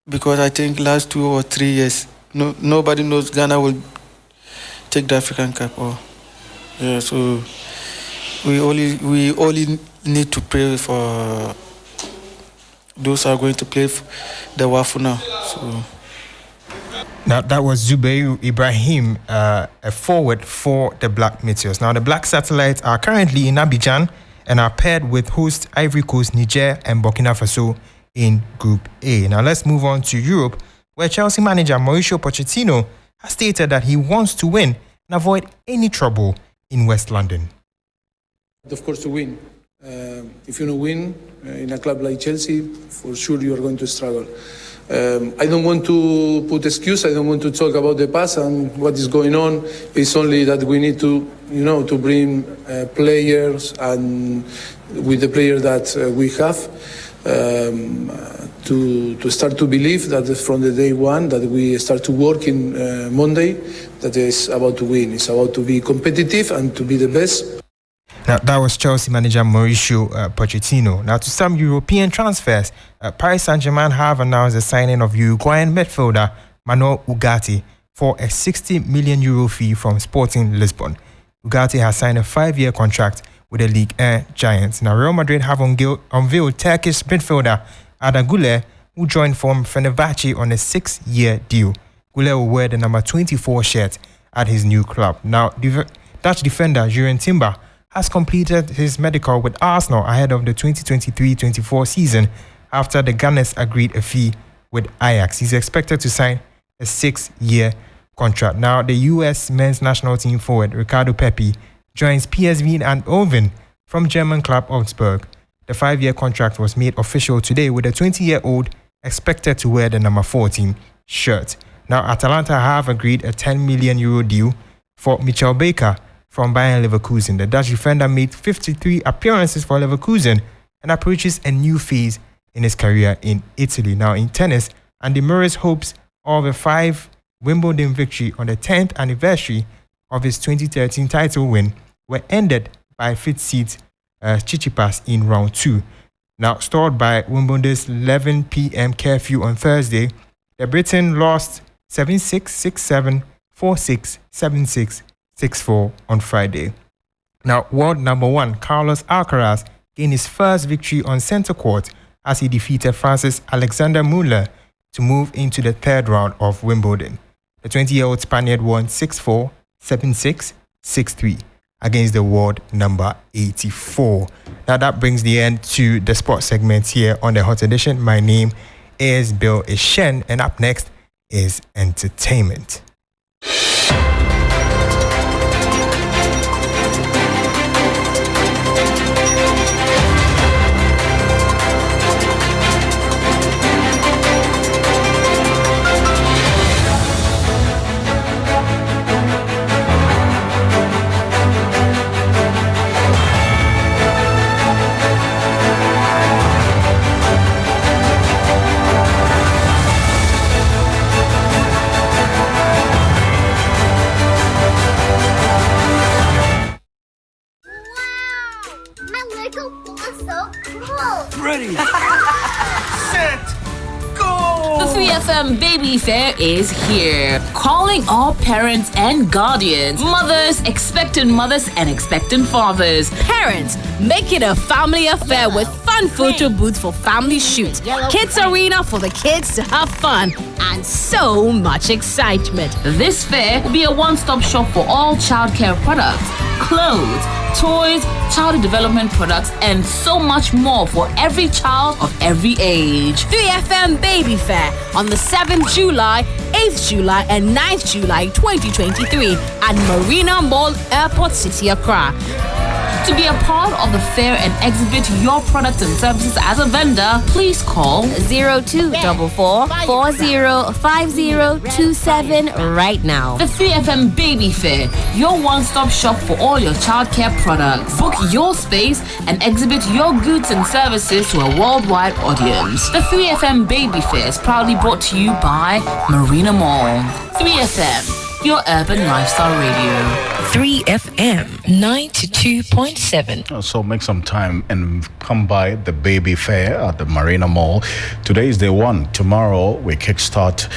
Because I think last 2 or 3 years, nobody knows Ghana will take the African Cup. So we only need to pray for those who are going to play the WAFU now. So. Now, that was Zubairu Ibrahim, a forward for the Black Meteors. Now, the Black Satellites are currently in Abidjan and are paired with host Ivory Coast, Niger, and Burkina Faso in Group A. Now, let's move on to Europe, where Chelsea manager Mauricio Pochettino has stated that he wants to win and avoid any trouble in West London. Of course, to win. If you don't win in a club like Chelsea, for sure you are going to struggle. I don't want to put excuse. I don't want to talk about the past and what is going on. It's only that we need to, to bring players, and with the players that we have, to start to believe that from the day one that we start to work in Monday, that is about to win. It's about to be competitive and to be the best. Now, that was Chelsea manager Mauricio Pochettino. Now, to some European transfers, Paris Saint-Germain have announced the signing of Uruguayan midfielder Manuel Ugarte for a €60 million fee from Sporting Lisbon. Ugarte has signed a 5-year contract with the Ligue 1 Giants. Now, Real Madrid have unveiled Turkish midfielder Arda Güler, who joined from Fenerbahce on a 6-year deal. Güler will wear the number 24 shirt at his new club. Now, Dutch defender Jurgen Timber has completed his medical with Arsenal ahead of the 2023-24 season after the Gunners agreed a fee with Ajax. He's expected to sign a 6-year contract. Now, the US men's national team forward Ricardo Pepi joins PSV Eindhoven from German club Augsburg. The 5-year contract was made official today, with the 20-year-old expected to wear the number 14 shirt. Now, Atalanta have agreed a €10 million deal for Michel Baker from Bayern Leverkusen. The Dutch defender made 53 appearances for Leverkusen and approaches a new phase in his career in Italy. Now, in tennis, Andy Murray's hopes of a 5 Wimbledon victory on the 10th anniversary of his 2013 title win were ended by fifth-seed Tsitsipas in round 2. Now, stalled by Wimbledon's 11 p.m. curfew on Thursday, the Briton lost 7-6, 6-7, 4-6, 7-6, 6-4 on Friday. Now, world number 1, Carlos Alcaraz, gained his first victory on center court as he defeated Francis Alexander Muller to move into the third round of Wimbledon. The 20-year-old Spaniard won 6-4, 7-6, 6-3 against the world number 84. Now that brings the end to the sports segment here on the Hot Edition. My name is Bill Ishen, and up next is entertainment. The 3FM Baby Fair is here, calling all parents and guardians, mothers, expectant mothers, and expectant fathers. Parents, make it a family affair with fun photo booths for family shoots, kids arena for the kids to have fun, and so much excitement. This fair will be a one-stop shop for all childcare products, clothes, toys, child development products, and so much more for every child of every age. 3FM Baby Fair on the 7th July, 8th July, and 9th July 2023 at Marina Mall, Airport City, Accra. To be a part of the fair and exhibit your products and services as a vendor, please call 0244 405027 right now. The 3FM Baby Fair, your one-stop shop for all your childcare products. Book your space and exhibit your goods and services to a worldwide audience. The 3FM Baby Fair is proudly brought to you by Marina Mall. 3FM, your urban lifestyle radio. 3FM 92.7. So make some time and come by the Baby Fair at the Marina Mall. Today is day 1. Tomorrow we kickstart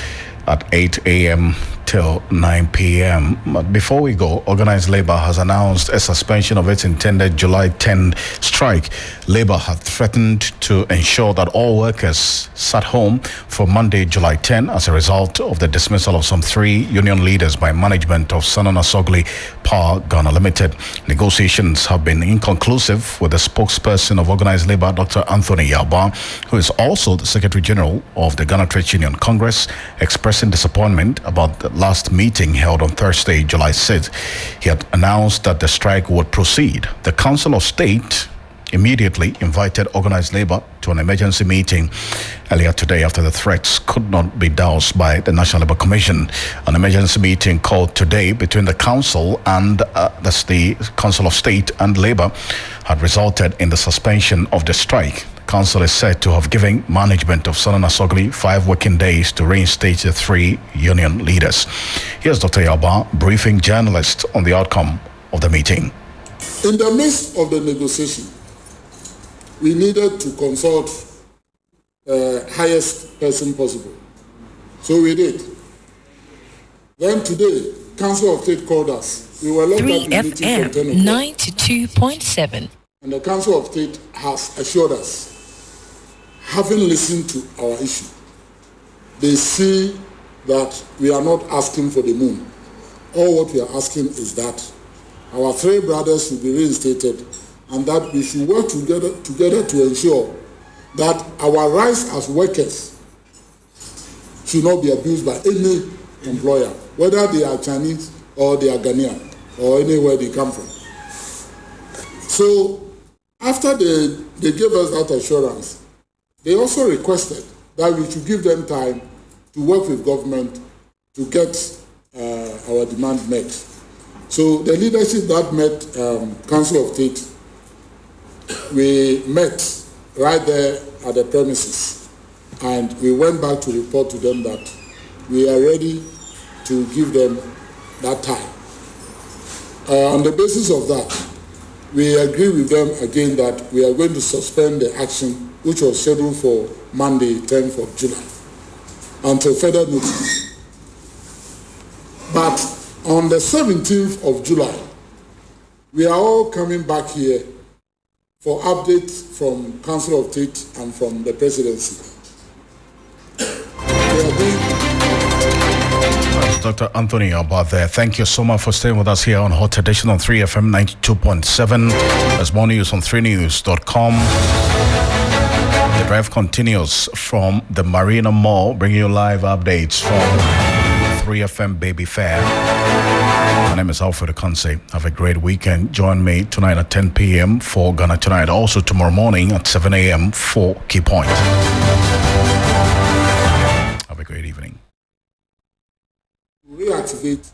at 8 a.m. till 9 p.m. But before we go, Organized Labour has announced a suspension of its intended July 10 strike. Labour had threatened to ensure that all workers sat home for Monday, July 10 as a result of the dismissal of some 3 union leaders by management of Sanana Sogli Power Ghana Limited. Negotiations have been inconclusive, with the spokesperson of Organized Labour, Dr. Anthony Yaba, who is also the Secretary General of the Ghana Trade Union Congress, expressing disappointment about the last meeting held on Thursday, July 6th. He had announced that the strike would proceed. The Council of State immediately invited Organized Labour to an emergency meeting earlier today after the threats could not be doused by the National Labour Commission. An emergency meeting called today between the Council and that's the Council of State and Labour had resulted in the suspension of the strike. Council is said to have given management of Sanana Sogli 5 working days to reinstate the 3 union leaders. Here's Dr. Yaba briefing journalists on the outcome of the meeting. In the midst of the negotiation, we needed to consult highest person possible. So we did. Then today, Council of State called us. We were locked up in meeting from 10 o'clock. 92.7. And the Council of State has assured us, having listened to our issue, they see that we are not asking for the moon. All what we are asking is that our 3 brothers should be reinstated and that we should work together to ensure that our rights as workers should not be abused by any employer, whether they are Chinese or they are Ghanaian or anywhere they come from. So after they gave us that assurance, they also requested that we should give them time to work with government to get our demand met. So the leadership that met Council of State, we met right there at the premises, and we went back to report to them that we are ready to give them that time. On the basis of that, we agree with them again that we are going to suspend the action which was scheduled for Monday, 10th of July, until further notice. But on the 17th of July, We are all coming back here for updates from Council of State and from the Presidency. That's Dr. Anthony about there. Thank you so much for staying with us here on Hot Edition on 3FM 92.7. There's more news on 3news.com. The drive continues from the Marina Mall, bringing you live updates from 3FM Baby Fair. My name is Alfred Ocansey. Have a great weekend. Join me tonight at 10 p.m. for Ghana Tonight. Also tomorrow morning at 7 a.m. for Key Point. Have a great evening. Reactivate.